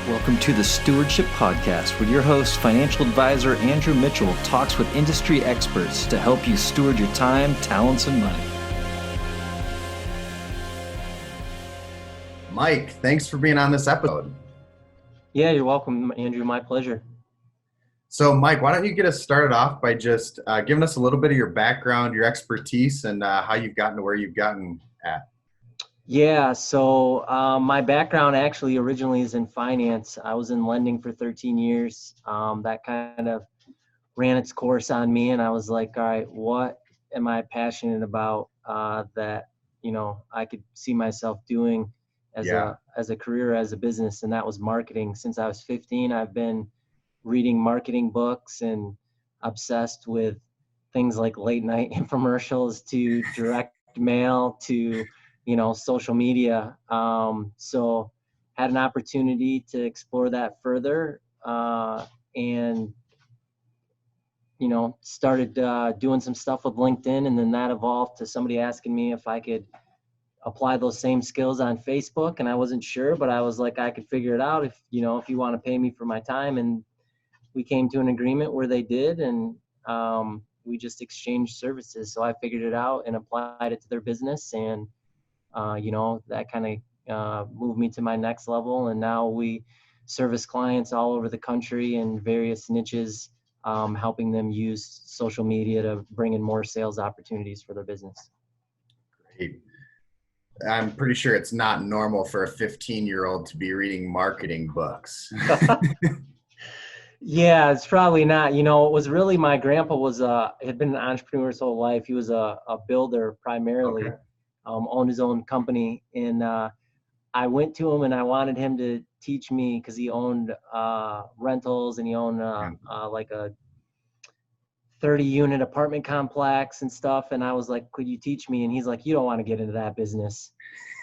Welcome to the Stewardship Podcast, where your host, financial advisor Andrew Mitchell, talks with industry experts to help you steward your time, talents, and money. Mike, thanks for being on this episode. Yeah, you're welcome, Andrew. My pleasure. So, Mike, why don't you get us started off by just giving us a little bit of your background, your expertise, and how you've gotten to where you've gotten at? Yeah, so my background actually originally is in finance. I was in lending for 13 years. That kind of ran its course on me, and I was like, all right, what am I passionate about that, I could see myself doing as a career, as a business, and that was marketing. Since I was 15, I've been reading marketing books and obsessed with things like late night infomercials to direct mail to social media. So had an opportunity to explore that further and started doing some stuff with LinkedIn, and then that evolved to somebody asking me if I could apply those same skills on Facebook, and I wasn't sure, but I was like, I could figure it out if you want to pay me for my time. And we came to an agreement where they did, and we just exchanged services. So I figured it out and applied it to their business, and that kind of moved me to my next level. And now we service clients all over the country in various niches, helping them use social media to bring in more sales opportunities for their business. Great. I'm pretty sure it's not normal for a 15-year-old to be reading marketing books. Yeah, it's probably not. It was really, my grandpa had been an entrepreneur his whole life. He was a builder primarily. Okay. Owned his own company, and I went to him and I wanted him to teach me, because he owned rentals, and he owned like a 30-unit apartment complex and stuff. And I was like, could you teach me? And he's like, you don't want to get into that business.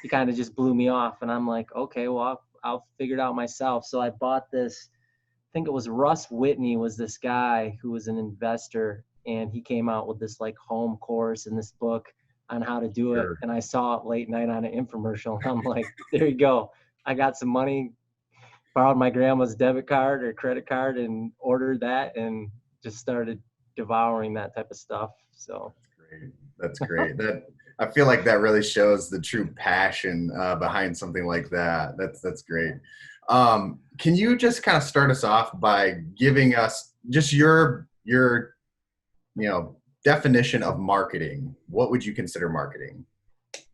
He kind of just blew me off, and I'm like, okay, well, I'll figure it out myself. So I bought this. I think it was Russ Whitney was this guy who was an investor, and he came out with this like home course and this book on how to do it. And I saw it late night on an infomercial. I'm like, there you go. I got some money, borrowed my grandma's debit card or credit card and ordered that, and just started devouring that type of stuff. So that's great. I feel like that really shows the true passion behind something like that. That's great. Can you just kind of start us off by giving us just your definition of marketing? What would you consider marketing?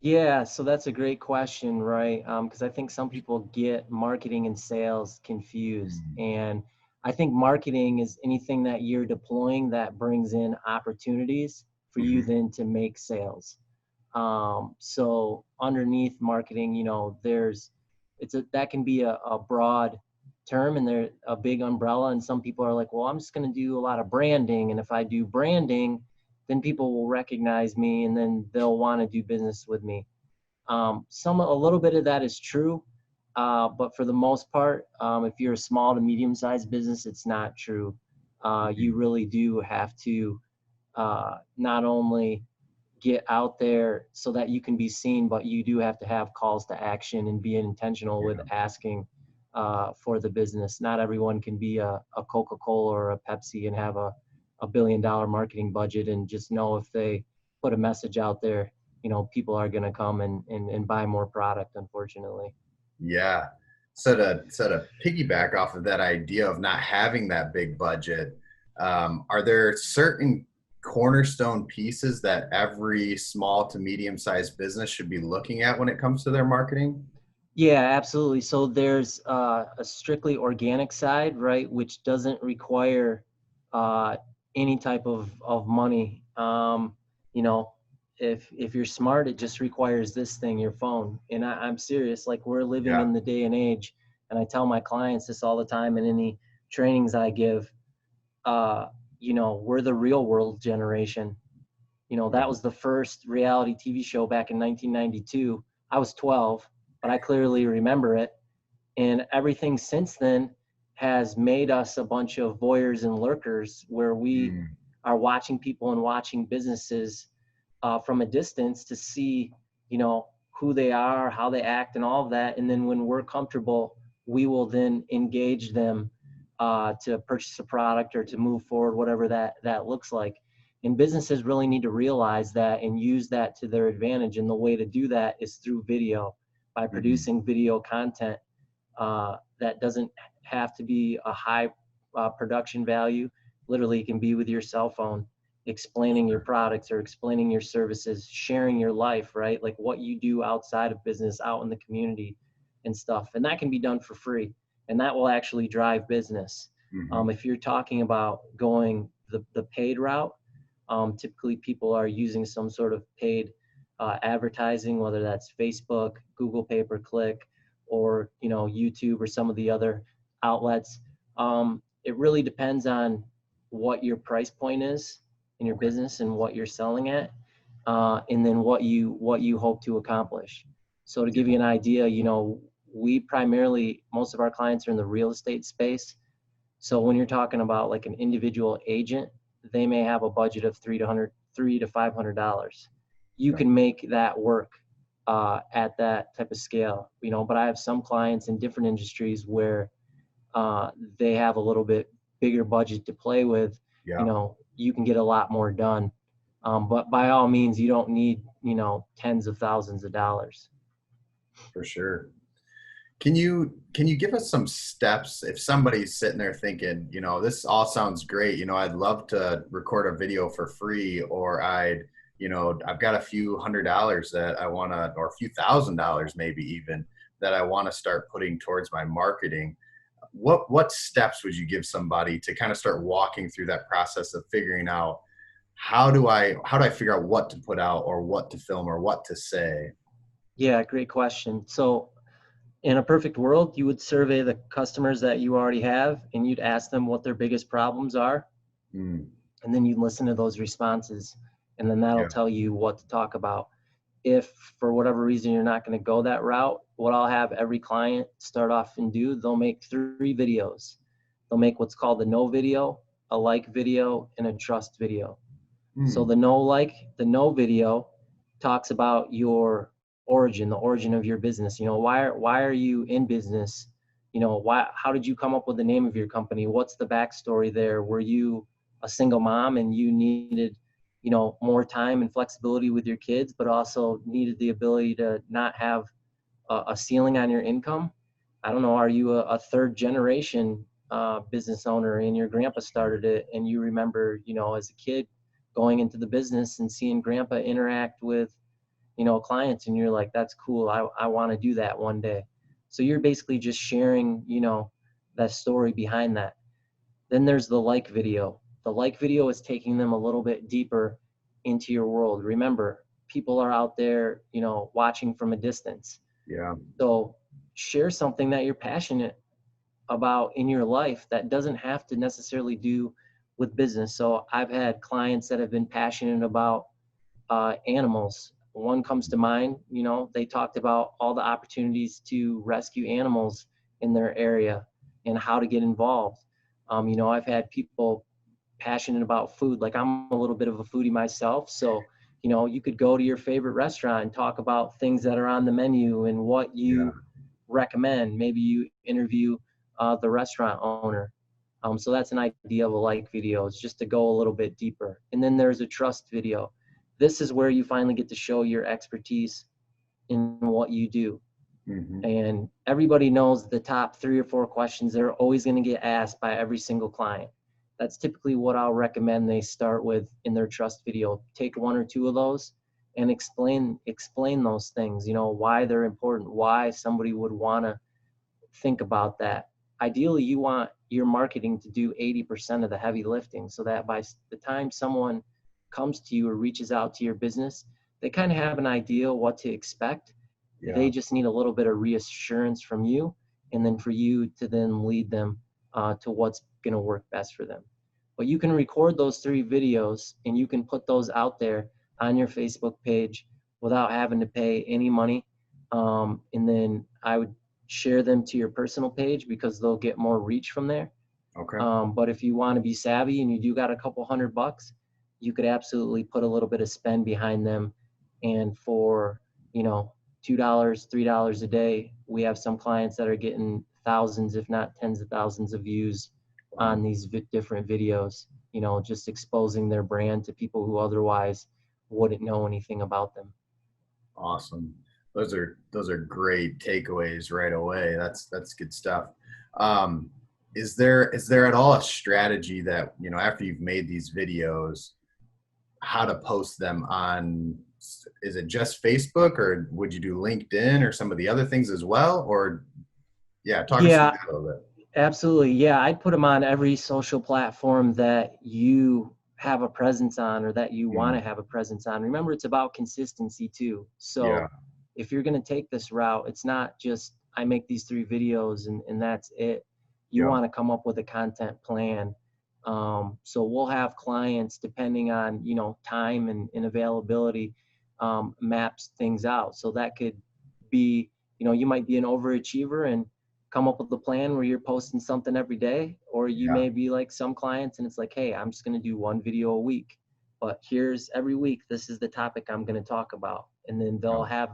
Yeah, so that's a great question, right? Because I think some people get marketing and sales confused. And I think marketing is anything that you're deploying that brings in opportunities for you then to make sales. So underneath marketing, that can be a broad term, and they're a big umbrella. And some people are like, well, I'm just going to do a lot of branding. And if I do branding, then people will recognize me, and then they'll want to do business with me. A little bit of that is true. But for the most part, if you're a small to medium-sized business, it's not true. You really do have to not only get out there so that you can be seen, but you do have to have calls to action and be intentional with asking for the business. Not everyone can be a Coca-Cola or a Pepsi and have a $1 billion marketing budget and just know if they put a message out there, people are going to come and buy more product, unfortunately. Yeah. So to piggyback off of that idea of not having that big budget, are there certain cornerstone pieces that every small to medium-sized business should be looking at when it comes to their marketing? Yeah, absolutely. So there's a strictly organic side, right, which doesn't require any type of money. If you're smart, it just requires this thing, your phone. And I'm serious, like we're living in the day and age, and I tell my clients this all the time in any trainings I give, we're the real world generation. That was the first reality TV show back in 1992. I was 12, but I clearly remember it. And everything since then has made us a bunch of voyeurs and lurkers, where we are watching people and watching businesses from a distance to see, who they are, how they act, and all of that. And then when we're comfortable we will then engage them to purchase a product or to move forward, whatever that looks like. And businesses really need to realize that and use that to their advantage. And the way to do that is through video, by producing video content that doesn't have to be a high production value. Literally, it can be with your cell phone, explaining your products or explaining your services, sharing your life, right? Like what you do outside of business, out in the community and stuff. And that can be done for free. And that will actually drive business. If you're talking about going the paid route, typically people are using some sort of paid advertising, whether that's Facebook, Google pay-per-click, or YouTube or some of the other outlets. It really depends on what your price point is in your business and what you're selling at, and then what you hope to accomplish. So to give you an idea, we primarily, most of our clients are in the real estate space. So when you're talking about like an individual agent, they may have a budget of $300 to $500. You can make that work at that type of scale, but I have some clients in different industries where they have a little bit bigger budget to play with. You can get a lot more done. But by all means, you don't need, tens of thousands of dollars. For sure. Can you give us some steps if somebody's sitting there thinking, this all sounds great, I'd love to record a video for free, or I've got a few $100s that I want to, or a few $1,000s maybe even, that I want to start putting towards my marketing. What steps would you give somebody to kind of start walking through that process of figuring out how do I figure out what to put out or what to film or what to say? Yeah, great question. So in a perfect world, you would survey the customers that you already have and you'd ask them what their biggest problems are. And then you listen to those responses, and then that'll tell you what to talk about. If for whatever reason you're not going to go that route, what I'll have every client start off and do, they'll make 3 videos. They'll make what's called the no video, a like video, and a trust video. So the no video talks about your origin, the origin of your business. Why are you in business? How did you come up with the name of your company? What's the backstory there? Were you a single mom and you needed more time and flexibility with your kids, but also needed the ability to not have a ceiling on your income? I don't know. Are you a 3rd generation business owner and your grandpa started it, and you remember, as a kid going into the business and seeing grandpa interact with, clients, and you're like, that's cool. I want to do that one day. So you're basically just sharing, that story behind that. Then there's the like video. The like video is taking them a little bit deeper into your world. Remember, people are out there, watching from a distance. Yeah. So share something that you're passionate about in your life that doesn't have to necessarily do with business. So I've had clients that have been passionate about animals. One comes to mind, they talked about all the opportunities to rescue animals in their area and how to get involved. I've had people passionate about food. Like, I'm a little bit of a foodie myself. So, you could go to your favorite restaurant and talk about things that are on the menu and what you recommend. Maybe you interview the restaurant owner. So that's an idea of a like video, is just to go a little bit deeper. And then there's a trust video. This is where you finally get to show your expertise in what you do. And everybody knows the top 3 or 4 questions they're always going to get asked by every single client. That's typically what I'll recommend they start with in their trust video. Take 1 or 2 of those and explain those things, why they're important, why somebody would want to think about that. Ideally, you want your marketing to do 80% of the heavy lifting, so that by the time someone comes to you or reaches out to your business, they kind of have an idea what to expect. They just need a little bit of reassurance from you, and then for you to then lead them to what's going to work best for them. But you can record those 3 videos and you can put those out there on your Facebook page without having to pay any money. And then I would share them to your personal page because they'll get more reach from there. Okay. But if you want to be savvy and you do got a couple $100, you could absolutely put a little bit of spend behind them. And for, $2, $3 a day, we have some clients that are getting thousands, if not tens of thousands of views on these different videos, you know, just exposing their brand to people who otherwise wouldn't know anything about them. Awesome. Those are great takeaways right away. That's good stuff. Um, is there at all a strategy that, you know, after you've made these videos, how to post them on, is it just Facebook, or would you do LinkedIn or some of the other things as well? Or yeah, talk us through Yeah, that a little bit. absolutely. Yeah, I'd put them on every social platform that you have a presence on or that you want to Mm, have a presence on. Remember, it's about consistency too. yeah, So if you're going to take this route, it's not just I make these 3 videos and that's it. You yeah, want to come up with a content plan. So we'll have clients, depending on, you know, time and availability, maps things out. So that could be, you know, you might be an overachiever and come up with a plan where you're posting something every day, or you yeah, may be like some clients and it's like, hey, I'm just going to do 1 video a week, but here's every week, this is the topic I'm going to talk about. And then they'll yeah. have,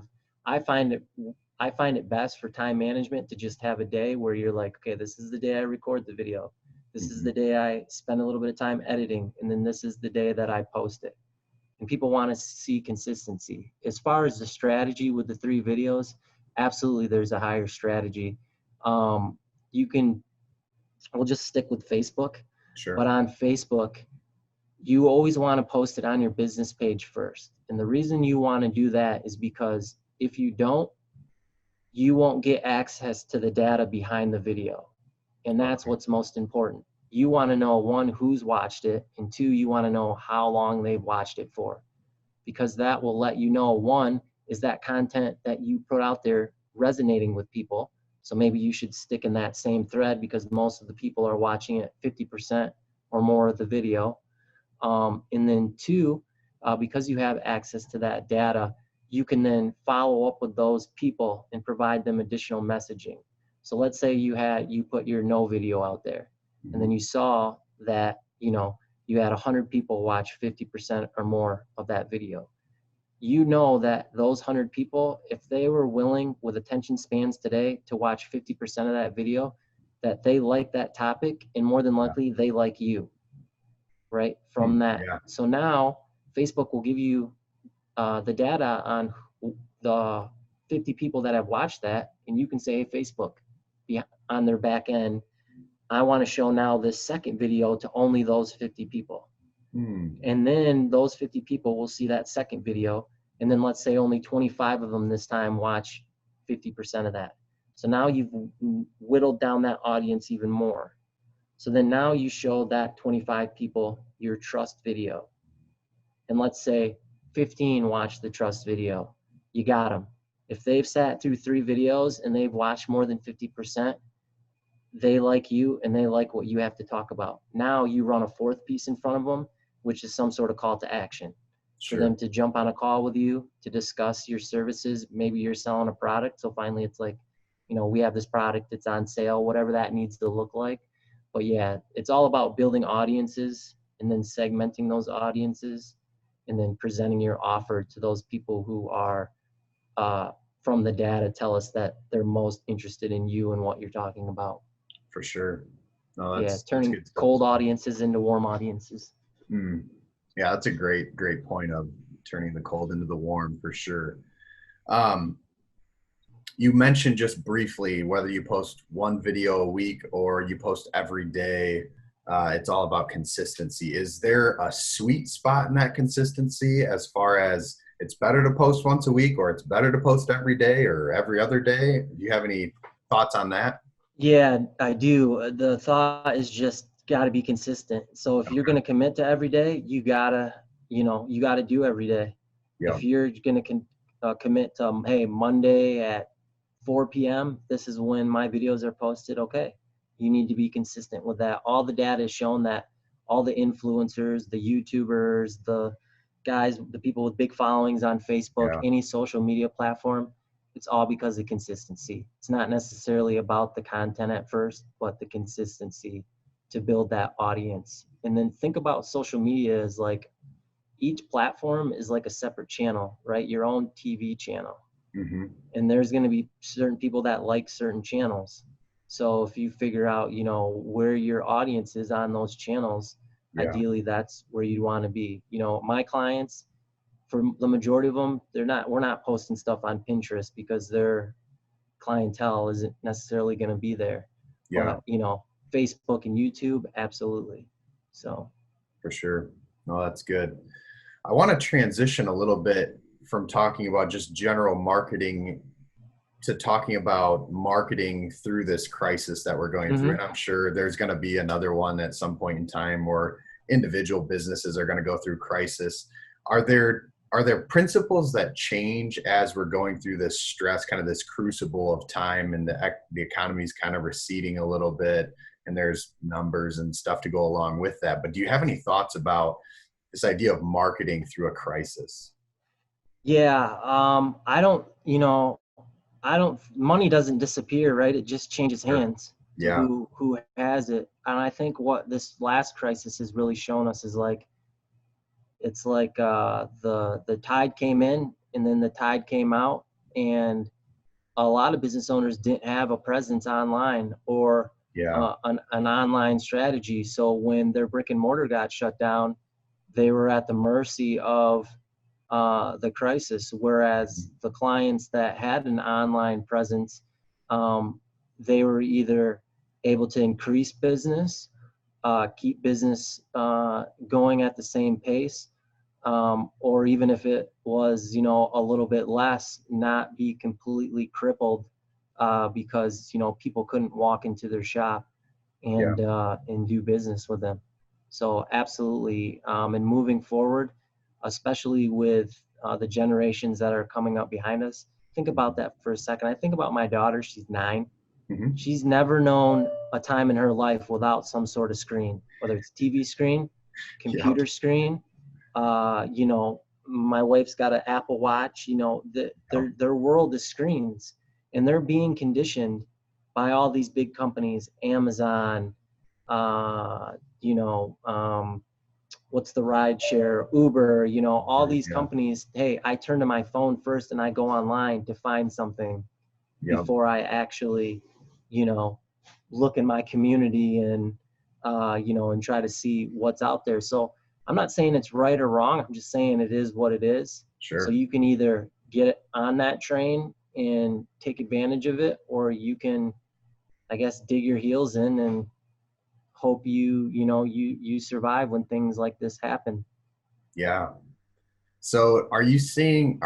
I find it I find it best for time management to just have a day where you're like, okay, this is the day I record the video. This is Mhm. the day I spend a little bit of time editing. And then this is the day that I post it. And people want to see consistency. As far as the strategy with the 3 videos, absolutely there's a higher strategy. Um, you can, we'll just stick with Facebook, but Sure. on Facebook, you always want to post it on your business page first. And the reason you want to do that is because if you don't, you won't get access to the data behind the video. And that's Okay. what's most important. You want to know, 1, who's watched it, and 2, you want to know how long they've watched it for, because that will let you know, 1, is that content that you put out there resonating with people? So maybe you should stick in that same thread because most of the people are watching it 50% or more of the video. And then 2, because you have access to that data, you can then follow up with those people and provide them additional messaging. So let's say you put your no video out there, and then Mhm. you saw that, you know, you had 100 people watch 50% or more of that video. You know that those 100 people, if they were willing with attention spans today to watch 50% of that video, that they like that topic, and more than Yeah. likely they like you, right? Hmm. From that. Yeah. So now Facebook will give you the data on the 50 people that have watched that, and you can say, hey, Facebook, on their back end, I want to show now this second video to only those 50 people. Hmm. And then those 50 people will see that second video. And then let's say only 25 of them this time watch 50% of that. So now you've whittled down that audience even more. So then now you show that 25 people your trust video. And let's say 15 watch the trust video. You got them. If they've sat through 3 videos and they've watched more than 50%, they like you and they like what you have to talk about. Now you run a 4th piece in front of them, which is some sort of call to action for them Sure. to jump on a call with you to discuss your services. Maybe you're selling a product. So finally it's like, you know, we have this product, it's on sale, whatever that needs to look like. But yeah, it's all about building audiences and then segmenting those audiences and then presenting your offer to those people who are from the data tell us that they're most interested in you and what you're talking about. For sure. No, Yeah, that's turning good stuff. cold audiences into warm audiences. Hmm. Yeah, that's a great point of turning the cold into the warm for sure. Um, you mentioned just briefly whether you post 1 video a week or you post every day. It's all about consistency. Is there a sweet spot in that consistency as far as it's better to post once a week or it's better to post every day or every other day? Do you have any thoughts on that? Yeah, I do. The thought is just got to be consistent. So if you're going Okay. to commit to every day, you gotta, you know, you got to do every day. Yeah. If you're going to commit to, hey, Monday at 4 p.m., this is when my videos are posted. Okay, you need to be consistent with that. All the data is shown that all the influencers, the YouTubers, the guys, the people with big followings on Facebook, Yeah. any social media platform, it's all because of consistency. It's not necessarily about the content at first, but the consistency to build that audience. And then think about social media as like each platform is like a separate channel, right? Your own TV channel. Hmm. And there's going to be certain people that like certain channels. So if you figure out, where your audience is on those channels, Yeah. ideally that's where you want to be. My clients, for the majority of them, we're not posting stuff on Pinterest because their clientele isn't necessarily going to be there. Yeah, But, Facebook and YouTube, absolutely. So. for sure. No, that's good. I want to transition a little bit from talking about just general marketing to talking about marketing through this crisis that we're going through. Mhm. And I'm sure there's going to be another one at some point in time where individual businesses are going to go through crisis. Are there principles that change as we're going through this stress, kind of this crucible of time, and the economy's kind of receding a little bit, and there's numbers and stuff to go along with that? But do you have any thoughts about this idea of marketing through a crisis? Yeah, money doesn't disappear, right? It just changes Sure. hands to Yeah. who has it. And I think what this last crisis has really shown us is like, it's like the tide came in and then the tide came out, and a lot of business owners didn't have a presence online or Yeah. an online strategy. So when their brick and mortar got shut down, they were at the mercy of the crisis. Whereas the clients that had an online presence, they were either able to increase business, keep business going at the same pace, or even if it was, a little bit less, not be completely crippled because people couldn't walk into their shop Yeah. and do business with them. So absolutely, and moving forward, especially with the generations that are coming up behind us. Think about that for a second. I think about my daughter. She's 9. Hmm. She's never known a time in her life without some sort of screen, whether it's TV screen, Yeah. computer screen. My wife's got an Apple Watch. Their world is screens, and they're being conditioned by all these big companies, Amazon, uh, you know, um, what's the ride share, Uber, all these Yeah. companies. Hey, I turn to my phone first and I go online to find something Yeah. before I actually, you know, look in my community and, and try to see what's out there. So I'm not saying it's right or wrong. I'm just saying it is what it is. So Sure. you can either get on that train and take advantage of it, or you can, I guess, dig your heels in and hope you survive when things like this happen. Yeah. So are you seeing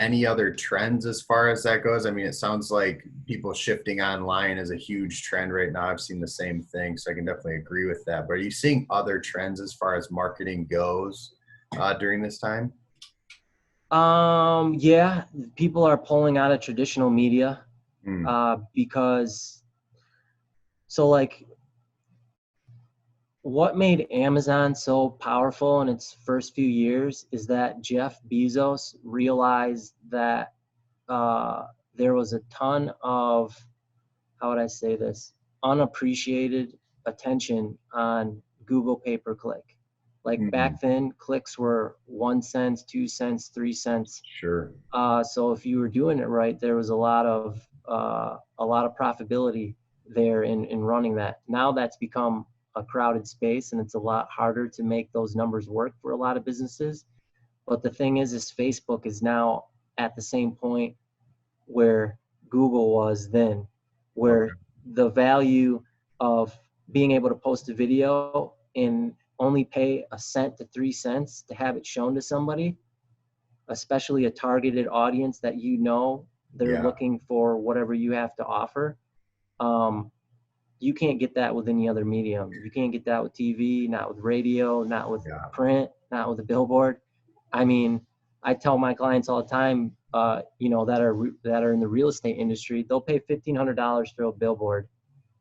any other trends as far as that goes? I mean, it sounds like people shifting online is a huge trend right now. I've seen the same thing, so I can definitely agree with that. But are you seeing other trends as far as marketing goes during this time? Yeah, people are pulling out of traditional media Mm. because, so like, what made Amazon so powerful in its first few years is that Jeff Bezos realized that there was a ton of, how would I say this, unappreciated attention on Google pay-per-click. Like Mm. back then, clicks were 1 cent, 2 cents, 3 cents. Sure. So if you were doing it right, there was a lot of profitability there in running that. Now that's become a crowded space, and it's a lot harder to make those numbers work for a lot of businesses. But the thing is Facebook is now at the same point where Google was then, Okay. where the value of being able to post a video and only pay 1 cent to 3 cents to have it shown to somebody, especially a targeted audience that they're Yeah. looking for whatever you have to offer. Um, you can't get that with any other medium. You can't get that with TV, not with radio, not with Yeah. print, not with a billboard. I mean, I tell my clients all the time, that are in the real estate industry, they'll pay $1,500 for a billboard,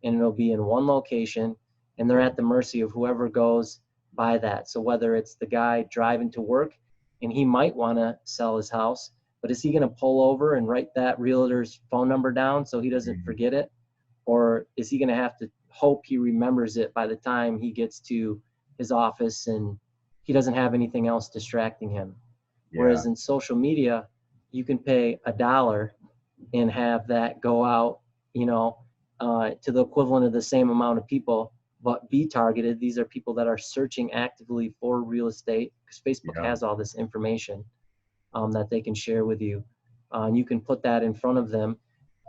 and it'll be in one location, and they're at the mercy of whoever goes by that. So whether it's the guy driving to work and he might want to sell his house, but is he going to pull over and write that realtor's phone number down so he doesn't Mm. forget it? Or is he going to have to hope he remembers it by the time he gets to his office and he doesn't have anything else distracting him? Yeah. Whereas in social media, you can pay $1 and have that go out, you know, to the equivalent of the same amount of people, but be targeted. These are people that are searching actively for real estate, because Facebook Yeah. has all this information that they can share with you. And you can put that in front of them,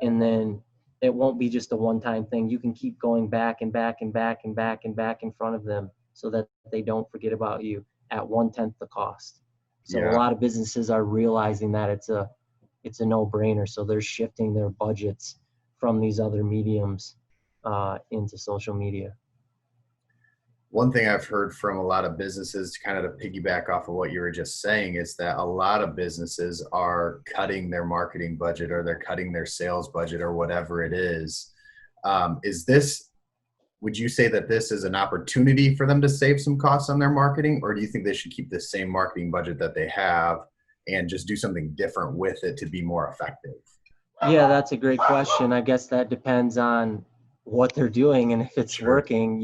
and then it won't be just a one-time thing. You can keep going back and back and back and back and back in front of them so that they don't forget about you at 1/10 the cost. So Yeah. a lot of businesses are realizing that it's a no-brainer. So they're shifting their budgets from these other mediums into social media. One thing I've heard from a lot of businesses, kind of to piggyback off of what you were just saying, is that a lot of businesses are cutting their marketing budget, or they're cutting their sales budget, or whatever it is. Would you say that this is an opportunity for them to save some costs on their marketing, or do you think they should keep the same marketing budget that they have and just do something different with it to be more effective? Yeah, that's a great question. I guess that depends on what they're doing and if it's Sure. working,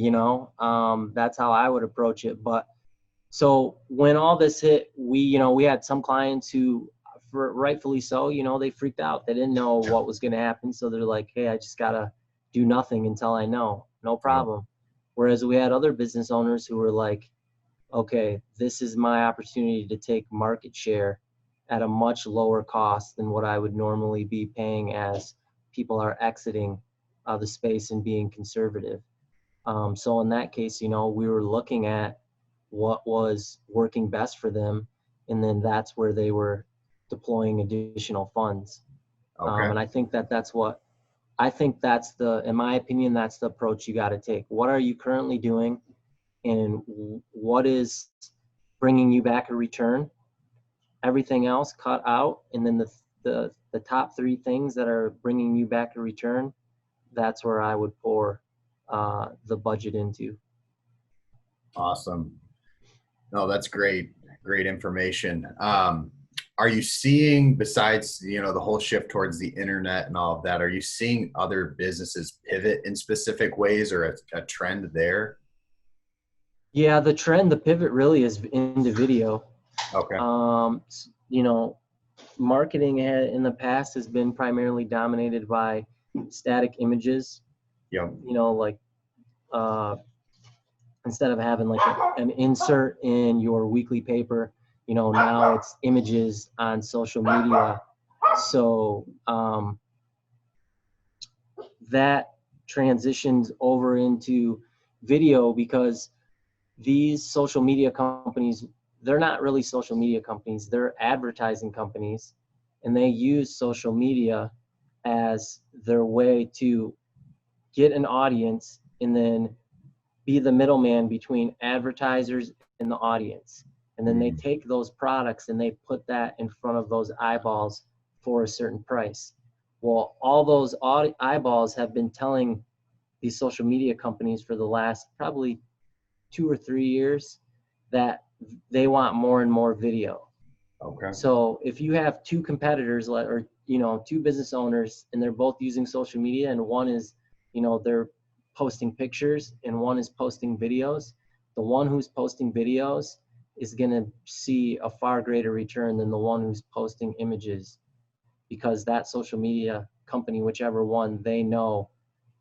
that's how I would approach it. But so when all this hit, we had some clients who, for rightfully so, they freaked out. They didn't know what was going to happen. So they're like, hey, I just got to do nothing until I know. No problem. Whereas we had other business owners who were like, okay, this is my opportunity to take market share at a much lower cost than what I would normally be paying as people are exiting the space and being conservative. So in that case, we were looking at what was working best for them, and then that's where they were deploying additional funds. Okay. And I think that's in my opinion, that's the approach you got to take. What are you currently doing, and what is bringing you back a return? Everything else cut out, and then the top three things that are bringing you back a return, that's where I would pour the budget into. Awesome. No, that's great. Great information. Are you seeing, besides, the whole shift towards the internet and all of that, are you seeing other businesses pivot in specific ways, or a trend there? Yeah, the pivot really is into video. Okay. Marketing in the past has been primarily dominated by static images. Yep. Like instead of having like an insert in your weekly paper, now it's images on social media. So that transitions over into video, because these social media companies, they're not really social media companies, they're advertising companies, and they use social media as their way to get an audience and then be the middleman between advertisers and the audience. And then they take those products and they put that in front of those eyeballs for a certain price. Well, all those eyeballs have been telling these social media companies for the last probably 2 or 3 years that they want more and more video. Okay. So if you have two competitors, or two business owners, and they're both using social media, and one is, they're posting pictures and one is posting videos, the one who's posting videos is going to see a far greater return than the one who's posting images, because that social media company, whichever one, they know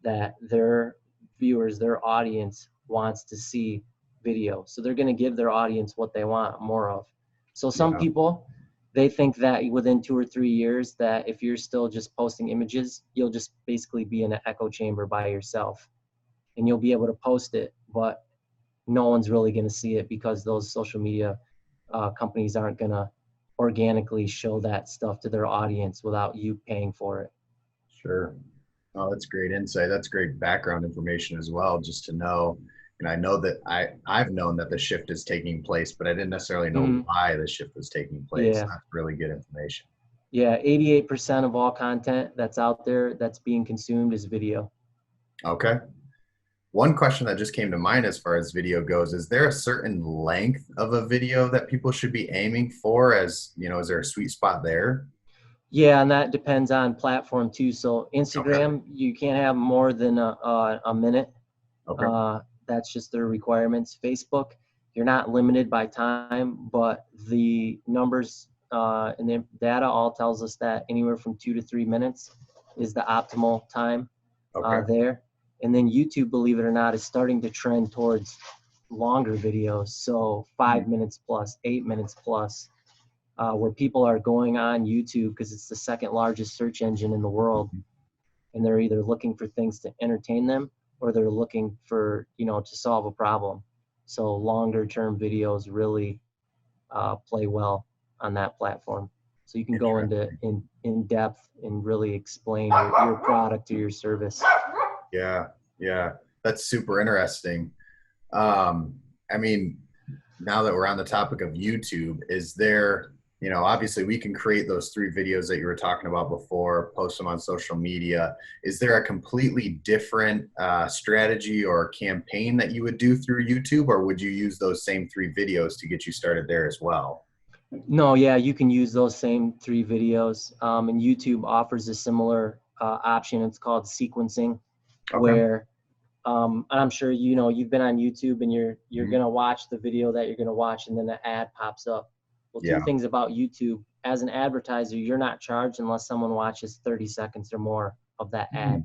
that their viewers, their audience wants to see video. So they're going to give their audience what they want more of. So some people, they think that within 2 or 3 years, that if you're still just posting images, you'll just basically be in an echo chamber by yourself and you'll be able to post it, but no one's really going to see it, because those social media companies aren't going to organically show that stuff to their audience without you paying for it. Sure. Oh, that's great insight. That's great background information as well, just to know. And I know that I've known that the shift is taking place, but I didn't necessarily know why the shift was taking place. Yeah. That's really good information. Yeah, 88% of all content that's out there that's being consumed is video. Okay. One question that just came to mind as far as video goes, is there a certain length of a video that people should be aiming for? Is there a sweet spot there? Yeah, and that depends on platform too. So Instagram, you can't have more than a minute. Okay. That's just their requirements. Facebook, you're not limited by time, but the numbers and the data all tells us that anywhere from 2 to 3 minutes is the optimal time Okay. there. And then YouTube, believe it or not, is starting to trend towards longer videos. So 5 minutes plus, 8 minutes plus, where people are going on YouTube because it's the second largest search engine in the world. And they're either looking for things to entertain them or they're looking for, to solve a problem. So longer term videos really play well on that platform. So you can go into in depth and really explain your product or your service. Yeah. Yeah. That's super interesting. I mean, now that we're on the topic of YouTube, is there, obviously we can create those 3 videos that you were talking about before, post them on social media. Is there a completely different strategy or campaign that you would do through YouTube, or would you use those same 3 videos to get you started there as well? No, yeah, you can use those same 3 videos. And YouTube offers a similar option. It's called sequencing, Okay. where and I'm sure you've been on YouTube and you're Mhm. gonna watch the video that you're gonna watch, and then an ad pops up. Well, Yeah. 2 things about YouTube: as an advertiser, you're not charged unless someone watches 30 seconds or more of that ad.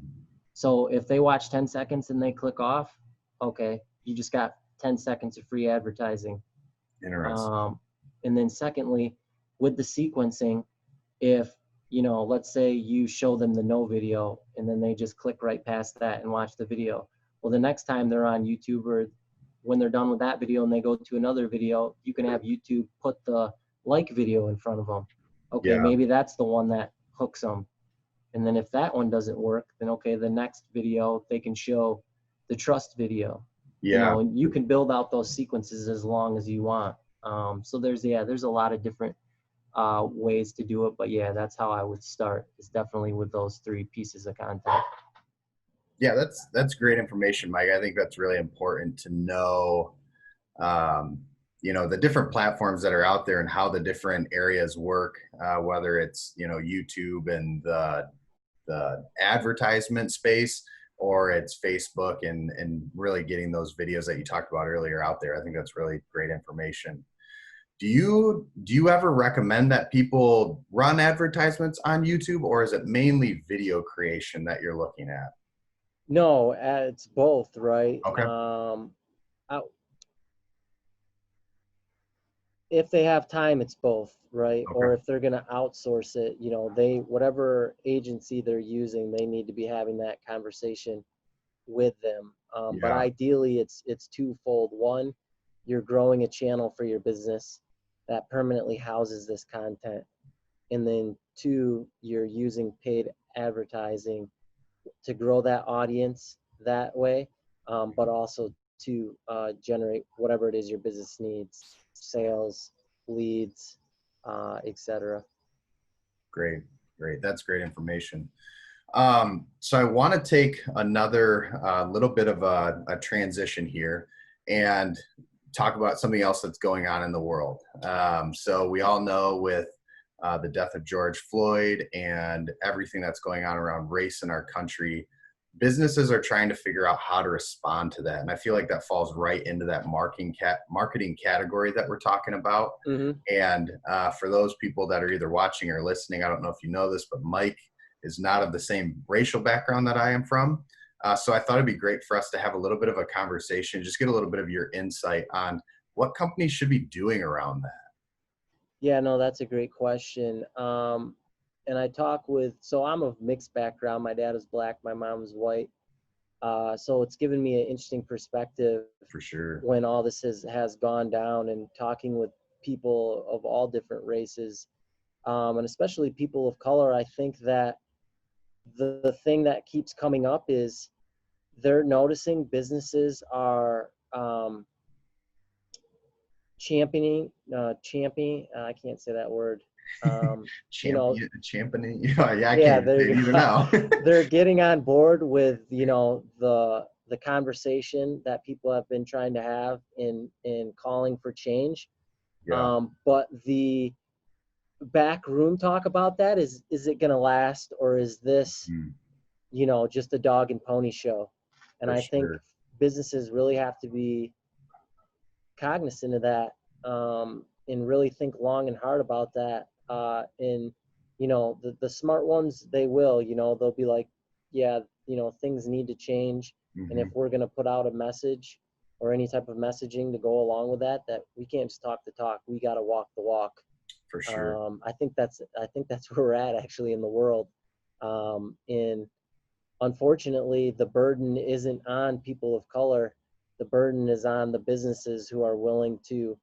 So if they watch 10 seconds and they click off, okay, you just got 10 seconds of free advertising. Interesting. And then secondly, with the sequencing, if, let's say you show them the no video and then they just click right past that and watch the video. Well, the next time they're on YouTube, or when they're done with that video and they go to another video, you can have YouTube put the like video in front of them. Okay, Yeah. maybe that's the one that hooks them. And then if that one doesn't work, then okay, the next video they can show the trust video. Yeah. And you can build out those sequences as long as you want. So there's a lot of different ways to do it, but yeah, that's how I would start, is definitely with those 3 pieces of content. Yeah, that's great information, Mike. I think that's really important to know, the different platforms that are out there and how the different areas work, whether it's, YouTube and the advertisement space, or it's Facebook and really getting those videos that you talked about earlier out there. I think that's really great information. Do you ever recommend that people run advertisements on YouTube, or is it mainly video creation that you're looking at? No, it's both, right? Okay. If they have time, it's both, right? Okay. Or if they're going to outsource it, whatever agency they're using, they need to be having that conversation with them. But Yeah. ideally, it's twofold. One, you're growing a channel for your business that permanently houses this content, and then 2, you're using paid advertising to grow that audience that way, but also to generate whatever it is your business needs: sales, leads, etc. Great. That's great information. So I want to take another little bit of a transition here and talk about something else that's going on in the world. So we all know, with the death of George Floyd and everything that's going on around race in our country, businesses are trying to figure out how to respond to that. And I feel like that falls right into that marketing category that we're talking about. Mm-hmm. And for those people that are either watching or listening, I don't know if you know this, but Mike is not of the same racial background that I am from. So I thought it'd be great for us to have a little bit of a conversation, just get a little bit of your insight on what companies should be doing around that. Yeah, no, that's a great question. And I talk so I'm of mixed background. My dad is Black, my mom is white. So it's given me an interesting perspective For sure. when all this has gone down, and talking with people of all different races, and especially people of color. I think that the thing that keeps coming up is they're noticing businesses are championing, I can't say that word. Championing. Yeah, I Yeah, can't there say it you either go. now. They're getting on board with, the conversation that people have been trying to have in calling for change. Yeah. But the back room talk about that is it going to last, or is this, just a dog and pony show? And For I think sure. businesses really have to be cognizant of that, and really think long and hard about that. And the smart ones, they'll be like, yeah, things need to change. And if Hmm. we're going to put out a message or any type of messaging to go along with that, that we can't just talk the talk. We got to walk the walk. For sure. I think that's where we're at actually in the world. And unfortunately, the burden isn't on people of color. The burden is on the businesses who are willing to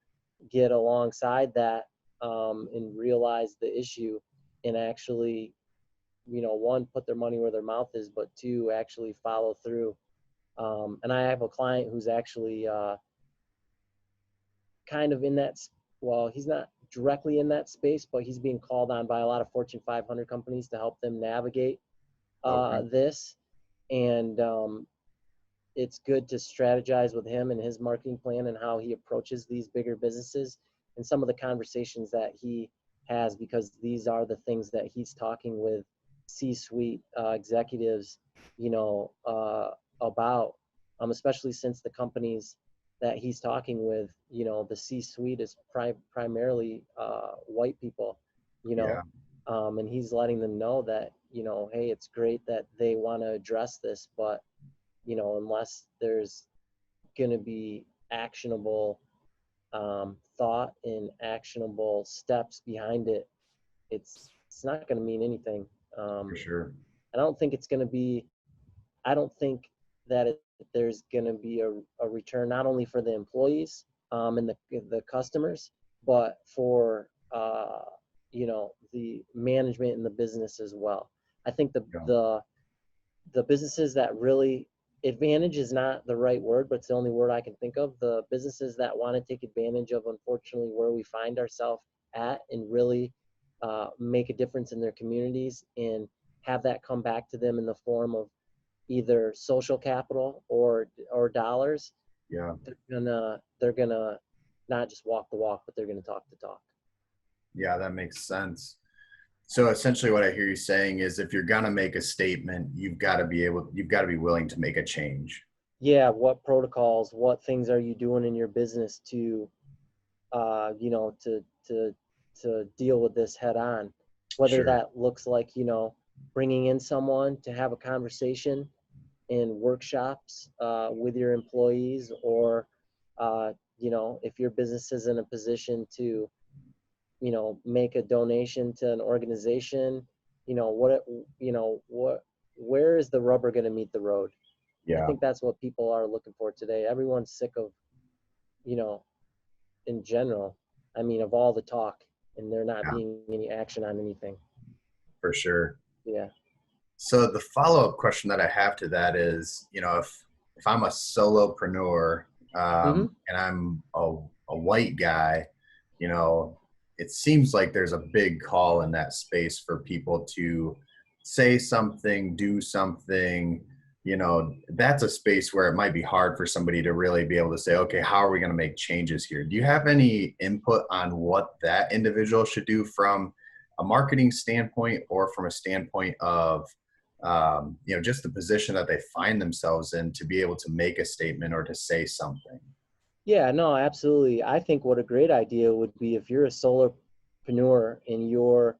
get alongside that, and realize the issue, and actually, one, put their money where their mouth is, but two, actually follow through. And I have a client who's actually kind of in that, well, he's not directly in that space, but he's being called on by a lot of Fortune 500 companies to help them navigate Okay. this. And it's good to strategize with him and his marketing plan and how he approaches these bigger businesses and some of the conversations that he has, because these are the things that he's talking with C-suite executives, about, especially since the companies that he's talking with, the C-suite is primarily white people, you Yeah. know, and he's letting them know that, hey, it's great that they want to address this, but unless there's going to be actionable thought and actionable steps behind it, it's not going to mean anything. For Um, sure. I don't think it's going to be. I don't think that there's going to be a return not only for the employees and the customers, but for the management and the business as well. I think Yeah. the businesses that really, advantage is not the right word, but it's the only word I can think of. The businesses that want to take advantage of, unfortunately, where we find ourselves at, and really make a difference in their communities and have that come back to them in the form of either social capital or dollars. Yeah. They're gonna not just walk the walk, but they're gonna talk the talk. Yeah, that makes sense. So essentially what I hear you saying is if you're going to make a statement, you've got to be willing to make a change. Yeah, what protocols, what things are you doing in your business to to deal with this head on, whether Sure. that looks like, bringing in someone to have a conversation in workshops with your employees, or if your business is in a position to make a donation to an organization, what where is the rubber going to meet the road? I Yeah. think that's what people are looking for today. Everyone's sick of, you know in general, I mean, of all the talk, and there not Yeah, being any action on anything. for sure. Yeah. So the follow-up question that I have to that is, if I'm a solopreneur, Mm-hmm. and I'm a white guy, you know, it seems like there's a big call in that space for people to say something, do something. That's a space where it might be hard for somebody to really be able to say, okay, how are we going to make changes here? Do you have any input on what that individual should do from a marketing standpoint, or from a standpoint of just the position that they find themselves in to be able to make a statement or to say something? Yeah, no, absolutely. I think what a great idea would be, if you're a solopreneur and you're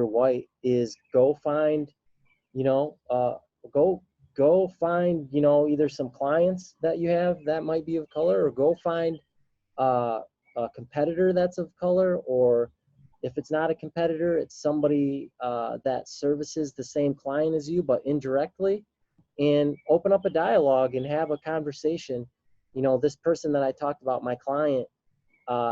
white, is go find, you know, uh, go go find, either some clients that you have that might be of color, or go find uh, a competitor that's of color, or if it's not a competitor, it's somebody that services the same client as you, but indirectly, and open up a dialogue and have a conversation. This person that I talked about, my client,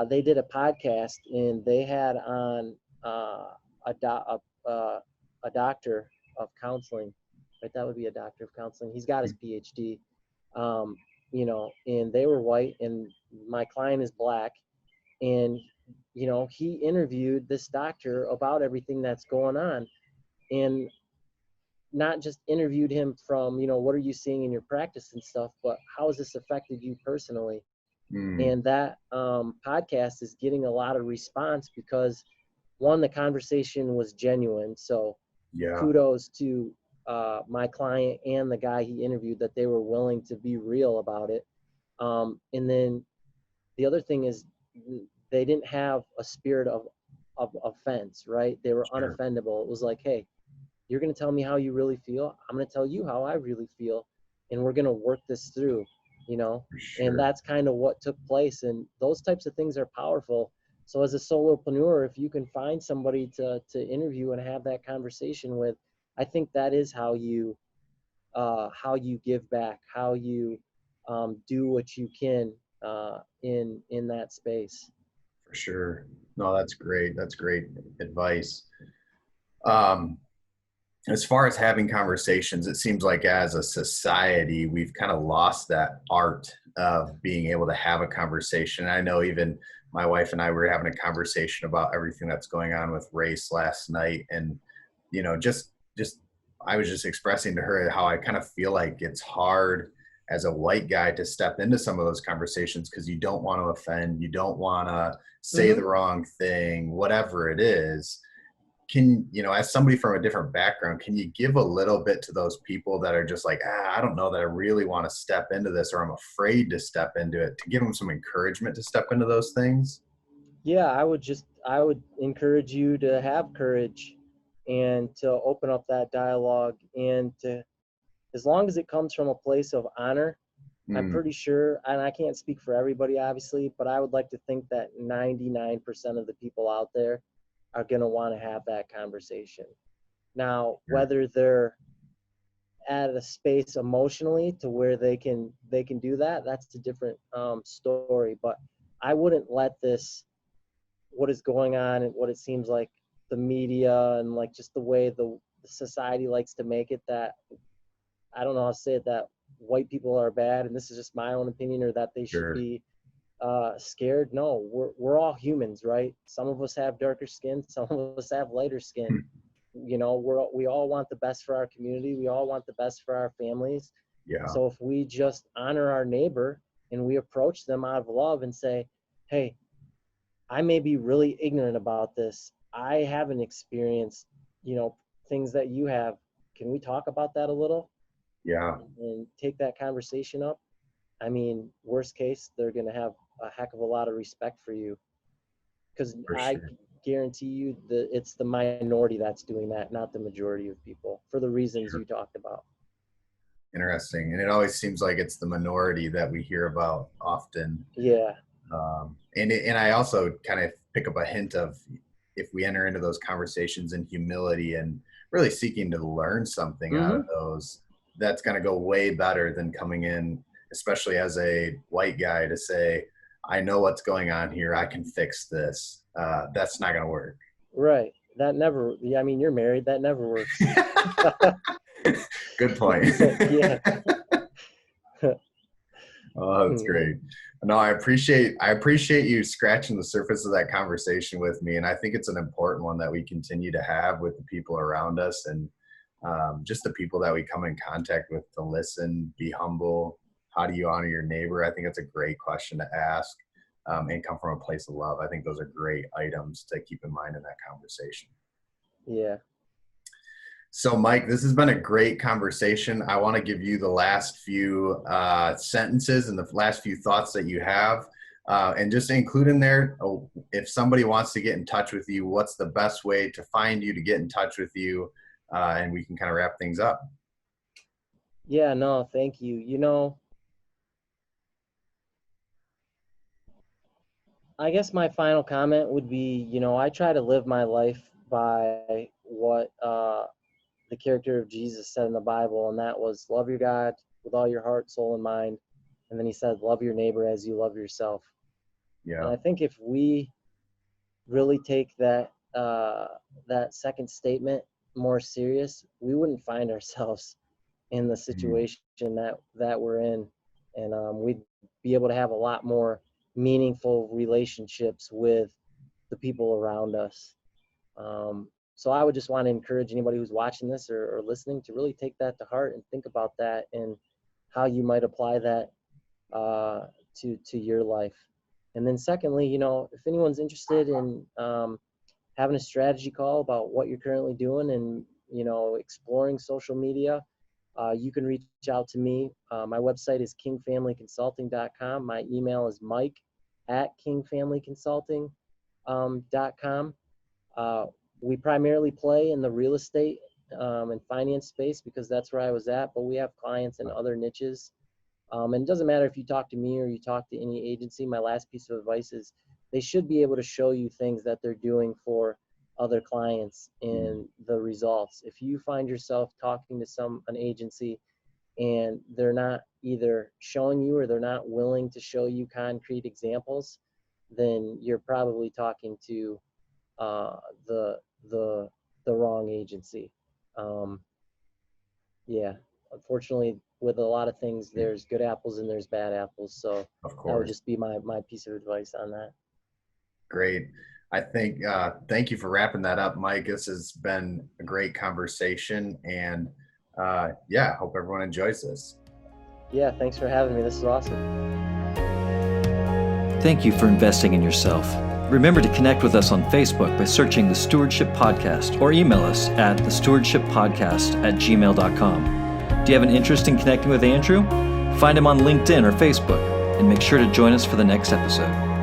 they did a podcast, and they had on a, do- a doctor of counseling, right? That would be a doctor of counseling. He's got his PhD, um, and they were white, and my client is black. And, he interviewed this doctor about everything that's going on, and not just interviewed him from, what are you seeing in your practice and stuff, but how has this affected you personally? Mm, And that podcast is getting a lot of response because, one, the conversation was genuine. So yeah, kudos to my client and the guy he interviewed, that they were willing to be real about it. And then the other thing is, they didn't have a spirit of offense, right? They were sure. unoffendable. It was like, hey, You're going to tell me how you really feel. I'm going to tell you how I really feel. And we're going to work this through, you know, For and sure. that's kind of what took place. And those types of things are powerful. So as a solopreneur, if you can find somebody to interview and have that conversation with, I think that is how you give back, how you do what you can in that space. For sure. No, that's great. That's great advice. Um, as far as having conversations, it seems like as a society, we've kind of lost that art of being able to have a conversation. I know even my wife and I were having a conversation about everything that's going on with race last night. And, you know, just, I was just expressing to her how I kind of feel like it's hard as a white guy to step into some of those conversations because you don't want to offend, you don't want to say Mm-hmm. the wrong thing, whatever it is. Can, you know, as somebody from a different background, can you give a little bit to those people that are just like, I don't know that I really want to step into this, or I'm afraid to step into it, to give them some encouragement to step into those things? Yeah, I would encourage you to have courage and to open up that dialogue, and to, as long as it comes from a place of honor, I'm Mm, pretty sure, and I can't speak for everybody obviously, but I would like to think that 99% of the people out there are going to want to have that conversation. Now, sure. whether they're at a space emotionally to where they can do that, that's a different story. But I wouldn't let this, what is going on and what it seems like the media and like just the way the society likes to make it, that I don't know how to say it, that white people are bad, and this is just my own opinion, or that they should Sure. be scared. No, we're all humans, right? Some of us have darker skin, some of us have lighter skin. You know, we all want the best for our community, we all want the best for our families. Yeah. So if we just honor our neighbor and we approach them out of love and say, hey, I may be really ignorant about this, I haven't experienced, you know, things that you have, can we talk about that a little, Yeah. and take that conversation up? I mean, worst case, they're going to have a heck of a lot of respect for you, because For I sure. guarantee you that it's the minority that's doing that, not the majority of people, for the reasons Sure. you talked about. Interesting. And it always seems like it's the minority that we hear about often. Yeah. And I also kind of pick up a hint of, if we enter into those conversations in humility and really seeking to learn something out of Mm-hmm. those, that's going to go way better than coming in, especially as a white guy, to say, I know what's going on here, I can fix this. That's not going to work. Right. That never, yeah, I mean, you're married, that never works. Good point. Yeah. Oh, that's great. No, I appreciate you scratching the surface of that conversation with me, and I think it's an important one that we continue to have with the people around us, and just the people that we come in contact with, to listen, be humble. How do you honor your neighbor? I think that's a great question to ask, and come from a place of love. I think those are great items to keep in mind in that conversation. Yeah. So, Mike, this has been a great conversation. I want to give you the last few sentences and the last few thoughts that you have, and just include in there, if somebody wants to get in touch with you, what's the best way to find you, to get in touch with you, and we can kind of wrap things up. Yeah, no, thank you. You know, I guess my final comment would be, you know, I try to live my life by what the character of Jesus said in the Bible, and that was love your God with all your heart, soul, and mind. And then he said, love your neighbor as you love yourself. And Yeah. I think if we really take that second statement more serious, we wouldn't find ourselves in the Mm, situation that we're in, and we'd be able to have a lot more meaningful relationships with the people around us. So I would just want to encourage anybody who's watching this or listening to really take that to heart and think about that and how you might apply that uh, to your life. And then secondly, you know, if anyone's interested in having a strategy call about what you're currently doing and, you know, exploring social media, you can reach out to me. My website is kingfamilyconsulting.com. My email is mike@kingfamilyconsulting.com. We primarily play in the real estate and finance space because that's where I was at, but we have clients in other niches. And it doesn't matter if you talk to me or you talk to any agency. My last piece of advice is they should be able to show you things that they're doing for other clients and the results. If you find yourself talking to an agency and they're not either showing you or they're not willing to show you concrete examples, then you're probably talking to the wrong agency. Yeah, unfortunately, with a lot of things, there's good apples and there's bad apples. So Of that would course. just be my piece of advice on that. Great. I think, thank you for wrapping that up, Mike. This has been a great conversation, and yeah, hope everyone enjoys this. Yeah, thanks for having me. This is awesome. Thank you for investing in yourself. Remember to connect with us on Facebook by searching The Stewardship Podcast or email us at thestewardshippodcast@gmail.com. Do you have an interest in connecting with Andrew? Find him on LinkedIn or Facebook, and make sure to join us for the next episode.